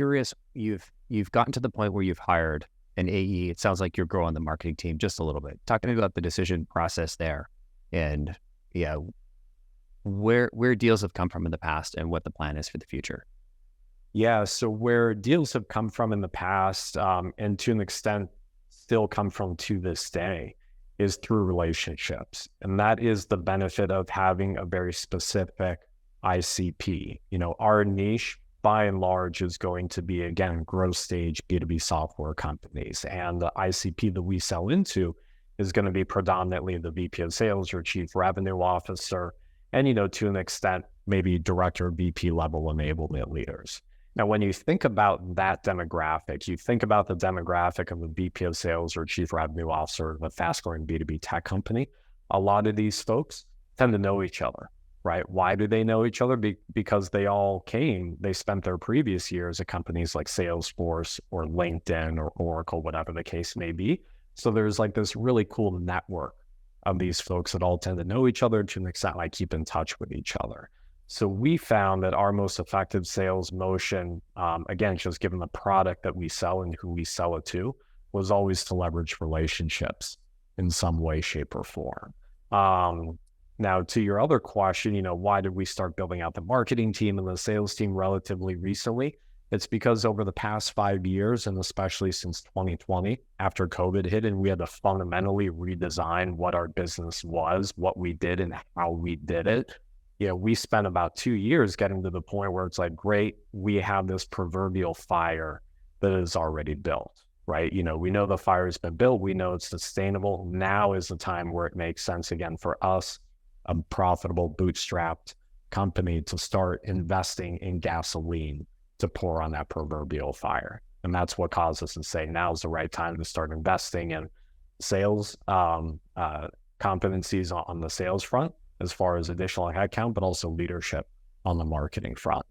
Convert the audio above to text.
curious, you've gotten to the point where you've hired an AE. It sounds like you're growing the marketing team just a little bit. Talk to me about the decision process there, and yeah, where deals have come from in the past and what the plan is for the future. Yeah, so where deals have come from in the past, and to an extent still come from to this day, is through relationships. And that is the benefit of having a very specific ICP. Our niche by and large is going to be, again, growth stage B2B software companies. And the ICP that we sell into is going to be predominantly the VP of sales or chief revenue officer, and, to an extent, maybe director, VP level enablement leaders. Now, when you think about that demographic, you think about the demographic of a VP of sales or chief revenue officer of a fast-growing B2B tech company. A lot of these folks tend to know each other, right? Why do they know each other? Because they spent their previous years at companies like Salesforce or LinkedIn or Oracle, whatever the case may be. So there's like this really cool network of these folks that all tend to know each other to an extent, like keep in touch with each other. So we found that our most effective sales motion, again, just given the product that we sell and who we sell it to, was always to leverage relationships in some way, shape, or form. Now, to your other question, why did we start building out the marketing team and the sales team relatively recently? It's because over the past 5 years, and especially since 2020, after COVID hit, and we had to fundamentally redesign what our business was, what we did, and how we did it. We spent about 2 years getting to the point where it's like, great, we have this proverbial fire that is already built, right? We know the fire has been built. We know it's sustainable. Now is the time where it makes sense again for us, a profitable bootstrapped company, to start investing in gasoline to pour on that proverbial fire. And that's what caused us to say, now's the right time to start investing in sales competencies on the sales front, as far as additional headcount, but also leadership on the marketing front.